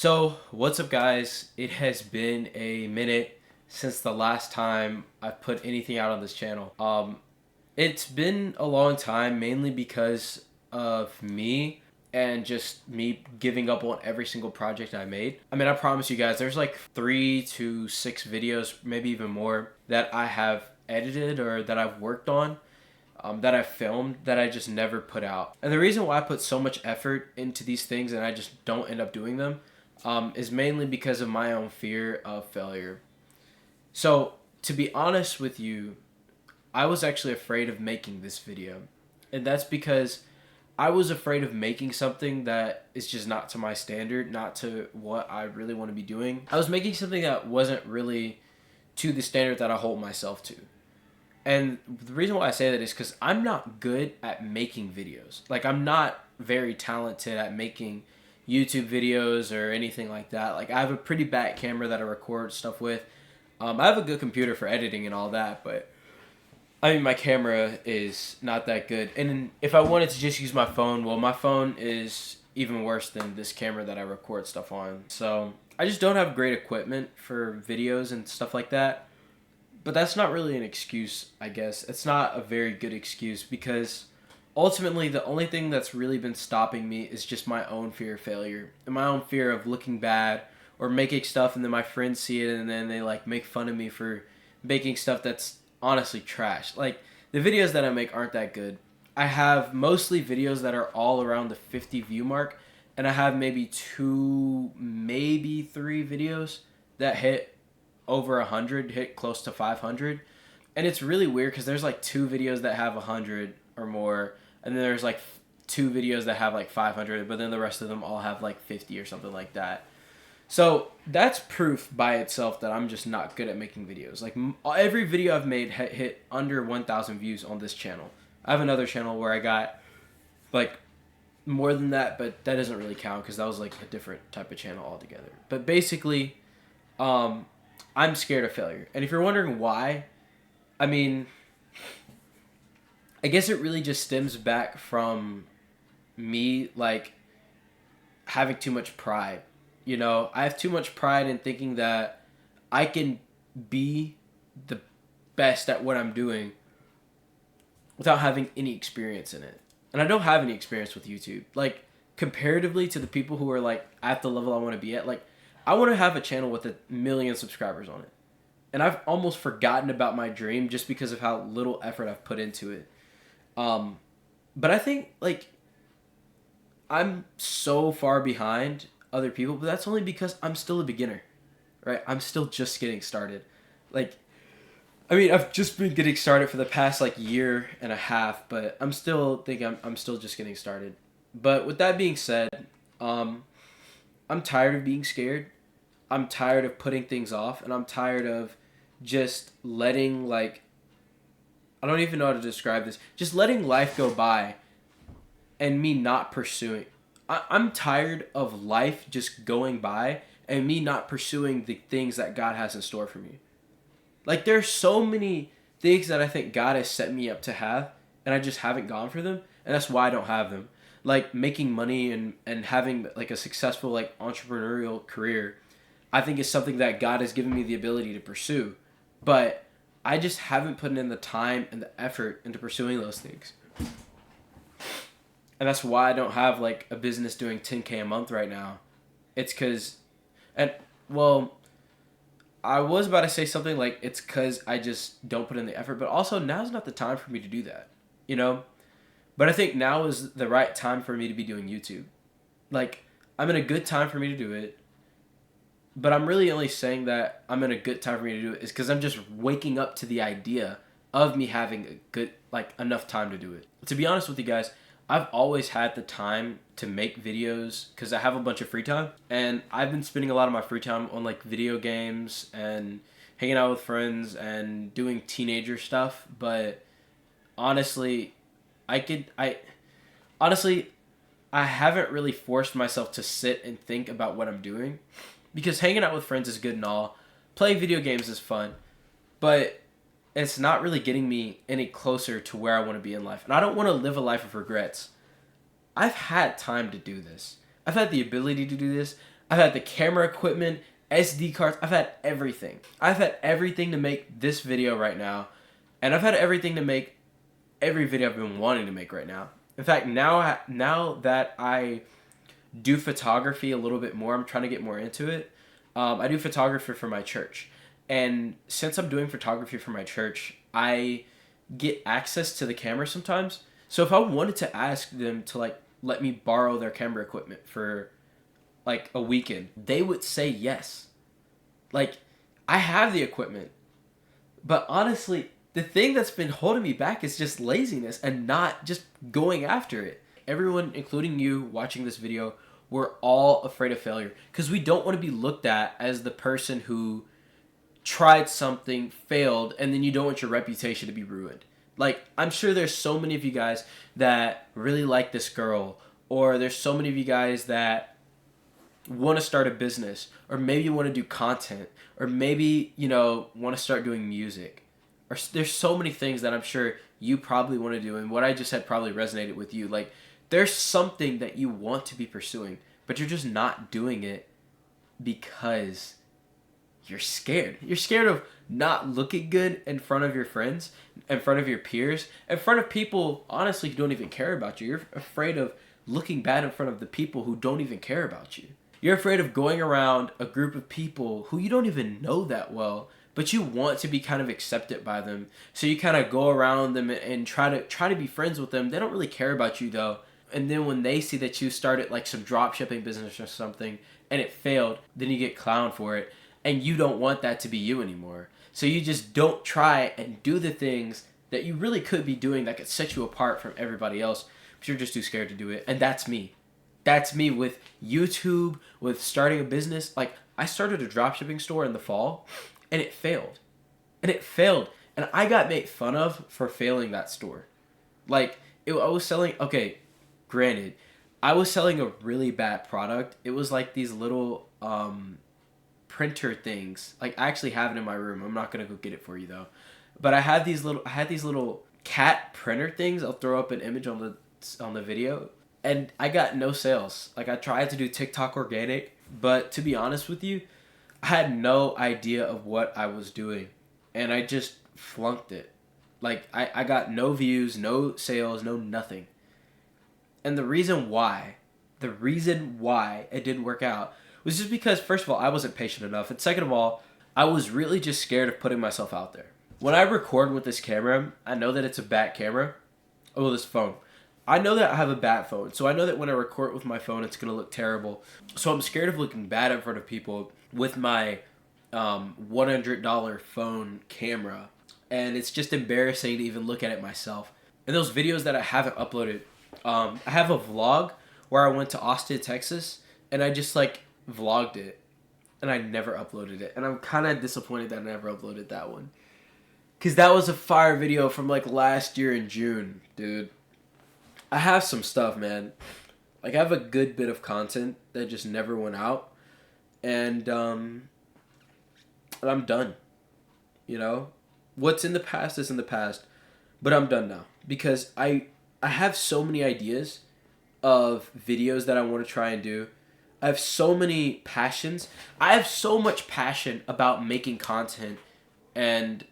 So, what's up, guys? It has been a minute since the last time I've put anything out on this channel. It's been a long time, mainly because of me and just me giving up on every single project I made. I mean, I promise you guys, there's like 3 to 6 videos, maybe even more, that I have edited or that I've worked on. That I filmed that I just never put out. And the reason why I put so much effort into these things and I just don't end up doing them is mainly because of my own fear of failure. So, to be honest with you, I was actually afraid of making this video. And that's because I was afraid of making something that is just not to my standard, not to what I really want to be doing. I was making something that wasn't really to the standard that I hold myself to. And the reason why I say that is because I'm not good at making videos. Like, I'm not very talented at making YouTube videos or anything like that. Like, I have a pretty bad camera that I record stuff with. I have a good computer for editing and all that, but I mean, my camera is not that good. And if I wanted to just use my phone, well, my phone is even worse than this camera that I record stuff on. So I just don't have great equipment for videos and stuff like that. But that's not really an excuse, I guess. It's not a very good excuse because ultimately the only thing that's really been stopping me is just my own fear of failure and my own fear of looking bad or making stuff and then my friends see it and then they like make fun of me for making stuff that's honestly trash. Like, the videos that I make aren't that good. I have mostly videos that are all around the 50 view mark, and I have maybe 2, maybe 3 videos that hit over 100, hit close to 500. And it's really weird because there's like 2 videos that have 100 or more, and then there's like 2 videos that have like 500, but then the rest of them all have like 50 or something like that. So that's proof by itself that I'm just not good at making videos. Like, every video I've made hit under 1,000 views on this channel. I have another channel where I got like more than that, but that doesn't really count because that was like a different type of channel altogether. But basically, I'm scared of failure. And if you're wondering why, I mean, I guess it really just stems back from me, like, having too much pride. You know, I have too much pride in thinking that I can be the best at what I'm doing without having any experience in it. And I don't have any experience with YouTube. Like, comparatively to the people who are, like, at the level I want to be at, like, I want to have a channel with 1 million subscribers on it. And I've almost forgotten about my dream just because of how little effort I've put into it. But I think, like, I'm so far behind other people, but that's only because I'm still a beginner, right? I'm still just getting started. Like, I mean, I've just been getting started for the past like year and a half, but I'm still thinking I'm still just getting started. But with that being said, I'm tired of being scared. I'm tired of putting things off, and I'm tired of just letting, like, I don't even know how to describe this. Just letting life go by and me not pursuing. I'm tired of life just going by and me not pursuing the things that God has in store for me. Like, there's so many things that I think God has set me up to have, and I just haven't gone for them, and that's why I don't have them. Like, making money and having like a successful like entrepreneurial career, I think is something that God has given me the ability to pursue. But I just haven't put in the time and the effort into pursuing those things. And that's why I don't have like a business doing 10K a month right now. It's because, and well, I was about to say something like it's because I just don't put in the effort, but also now's not the time for me to do that, you know? But I think now is the right time for me to be doing YouTube. Like, I'm in a good time for me to do it, but I'm really only saying that I'm in a good time for me to do it is because I'm just waking up to the idea of me having a good, like, enough time to do it. To be honest with you guys, I've always had the time to make videos because I have a bunch of free time, and I've been spending a lot of my free time on like video games and hanging out with friends and doing teenager stuff. But honestly, I honestly I haven't really forced myself to sit and think about what I'm doing because hanging out with friends is good and all, playing video games is fun, but it's not really getting me any closer to where I want to be in life. And I don't want to live a life of regrets. I've had time to do this. I've had the ability to do this. I've had the camera equipment, SD cards. I've had everything. I've had everything to make this video right now. And I've had everything to make every video I've been wanting to make right now. In fact, now that I do photography a little bit more, I'm trying to get more into it. I do photography for my church. And since I'm doing photography for my church, I get access to the camera sometimes. So if I wanted to ask them to like let me borrow their camera equipment for like a weekend, they would say yes. Like, I have the equipment. But honestly, the thing that's been holding me back is just laziness and not just going after it. Everyone, including you watching this video, we're all afraid of failure because we don't want to be looked at as the person who tried something, failed, and then you don't want your reputation to be ruined. Like, I'm sure there's so many of you guys that really like this girl, or there's so many of you guys that want to start a business, or maybe you want to do content, or maybe, you know, want to start doing music. Or there's so many things that I'm sure you probably want to do, and what I just said probably resonated with you. Like, there's something that you want to be pursuing, but you're just not doing it because you're scared. You're scared of not looking good in front of your friends, in front of your peers, in front of people, honestly, who don't even care about you. You're afraid of looking bad in front of the people who don't even care about you. You're afraid of going around a group of people who you don't even know that well, but you want to be kind of accepted by them. So you kind of go around them and try to be friends with them. They don't really care about you though. And then when they see that you started like some drop shipping business or something and it failed, then you get clowned for it. And you don't want that to be you anymore. So you just don't try and do the things that you really could be doing that could set you apart from everybody else, but you're just too scared to do it. And that's me. That's me with YouTube, with starting a business. Like, I started a dropshipping store in the fall, and it failed. And it failed. And I got made fun of for failing that store. Like, I was selling, okay, granted, I was selling a really bad product. It was like these little printer things. Like, I actually have it in my room. I'm not gonna go get it for you though. But I had these little cat printer things. I'll throw up an image on the video. And I got no sales. Like, I tried to do TikTok organic, but to be honest with you, I had no idea of what I was doing. And I just flunked it. Like, I got no views, no sales, no nothing. And the reason why it didn't work out was just because, first of all, I wasn't patient enough. And second of all, I was really just scared of putting myself out there. When I record with this camera, I know that it's a bad camera. Oh, this phone. I know that I have a bad phone. So I know that when I record with my phone, it's going to look terrible. So I'm scared of looking bad in front of people with my $100 phone camera. And it's just embarrassing to even look at it myself. And those videos that I haven't uploaded, I have a vlog where I went to Austin, Texas, and I just like vlogged it. And I never uploaded it. And I'm kind of disappointed that I never uploaded that one. Because that was a fire video from like last year in June, dude. I have some stuff, man. Like, I have a good bit of content that just never went out. And I'm done. You know? What's in the past is in the past. But I'm done now. Because I have so many ideas of videos that I want to try and do. I have so many passions. I have so much passion about making content. And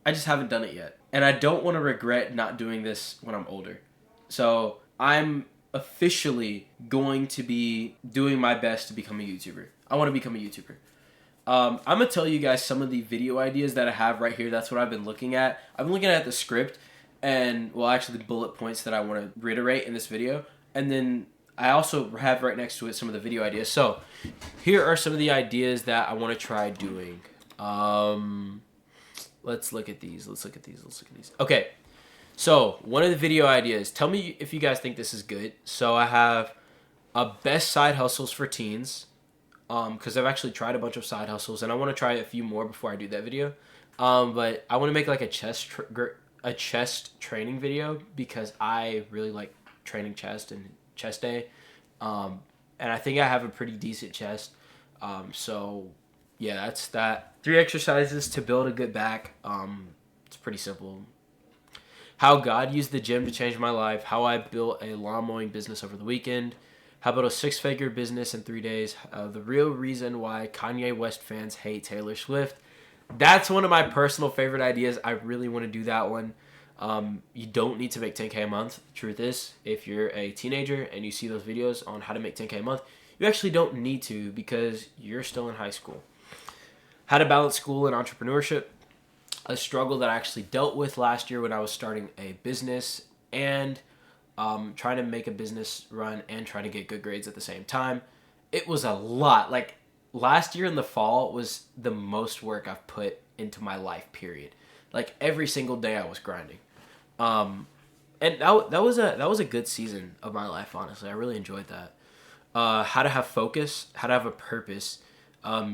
I just haven't done it yet. And I don't want to regret not doing this when I'm older. So I'm officially going to be doing my best to become a YouTuber. I want to become a YouTuber. I'm going to tell you guys some of the video ideas that I have right here. That's what I've been looking at. I'm looking at the script and, well, actually the bullet points that I want to reiterate in this video. And then I also have right next to it some of the video ideas. So here are some of the ideas that I want to try doing. Let's look at these. Okay. So, one of the video ideas, tell me if you guys think this is good. So, I have a best side hustles for teens, because I've actually tried a bunch of side hustles, and I want to try a few more before I do that video. But I want to make like a chest training video, because I really like training chest and chest day, and I think I have a pretty decent chest. So, yeah, that's that. 3 exercises to build a good back. It's pretty simple. How God used the gym to change my life. How I built a lawn mowing business over the weekend. How about a 6-figure business in 3 days? The real reason why Kanye West fans hate Taylor Swift. That's one of my personal favorite ideas. I really want to do that one. You don't need to make 10K a month. The truth is, if you're a teenager and you see those videos on how to make 10K a month, you actually don't need to because you're still in high school. How to balance school and entrepreneurship. A struggle that I actually dealt with last year when I was starting a business and trying to make a business run and trying to get good grades at the same time. It was a lot. Like last year in the fall was the most work I've put into my life, period. Like every single day I was grinding. And that was a good season of my life, honestly. I really enjoyed that. How to have focus, how to have a purpose.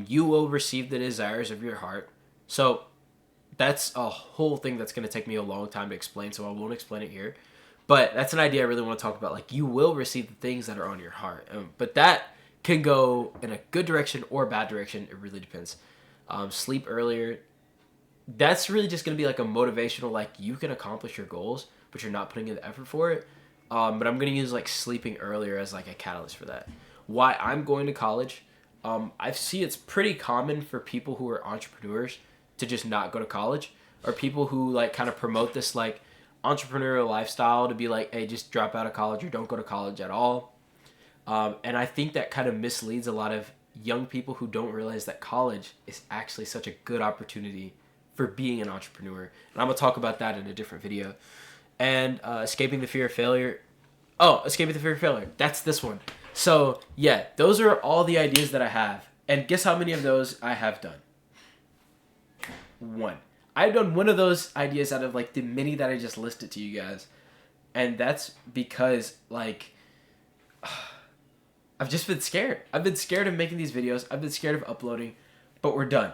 You will receive the desires of your heart. So that's a whole thing that's going to take me a long time to explain, so I won't explain it here. But that's an idea I really want to talk about. Like, you will receive the things that are on your heart. But that can go in a good direction or a bad direction. It really depends. Sleep earlier. That's really just going to be like a motivational, like, you can accomplish your goals, but you're not putting in the effort for it. But I'm going to use, like, sleeping earlier as, like, a catalyst for that. Why I'm going to college. I see it's pretty common for people who are entrepreneurs to just not go to college, or people who like kind of promote this like entrepreneurial lifestyle to be like, hey, just drop out of college or don't go to college at all. And I think that kind of misleads a lot of young people who don't realize that college is actually such a good opportunity for being an entrepreneur. And I'm going to talk about that in a different video. And escaping the fear of failure. Oh, escaping the fear of failure. That's this one. So yeah, those are all the ideas that I have. And guess how many of those I have done? One. I've done one of those ideas out of like the many that I just listed to you guys. And that's because like I've just been scared. I've been scared of making these videos. I've been scared of uploading, but we're done.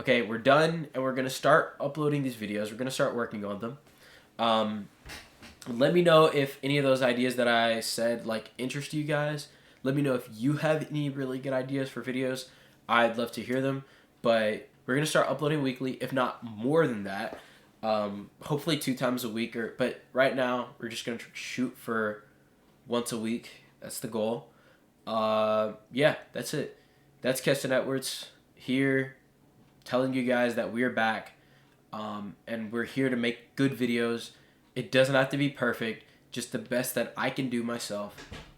Okay, we're done and we're going to start uploading these videos. We're going to start working on them. Let me know if any of those ideas that I said like interest you guys. Let me know if you have any really good ideas for videos. I'd love to hear them, but we're going to start uploading weekly, if not more than that. Hopefully 2 times a week. But right now, we're just going to shoot for once a week. That's the goal. Yeah, that's it. That's Keston Edwards here telling you guys that we're back. And we're here to make good videos. It doesn't have to be perfect. Just the best that I can do myself.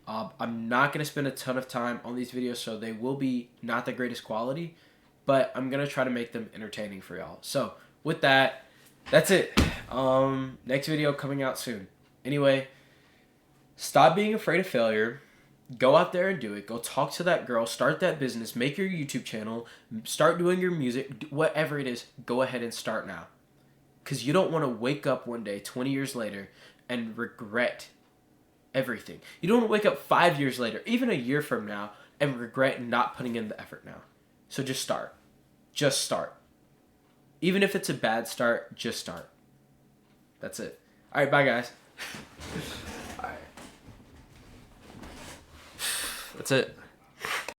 I'm not going to spend a ton of time on these videos, so they will be not the greatest quality. But I'm going to try to make them entertaining for y'all. So, with that, that's it. Next video coming out soon. Anyway, stop being afraid of failure. Go out there and do it. Go talk to that girl. Start that business. Make your YouTube channel. Start doing your music. Whatever it is, go ahead and start now. Because you don't want to wake up one day, 20 years later, and regret everything. You don't want to wake up 5 years later, even a year from now, and regret not putting in the effort now. So just start. Just start. Even if it's a bad start, just start. That's it. All right, bye, guys. All right. That's it.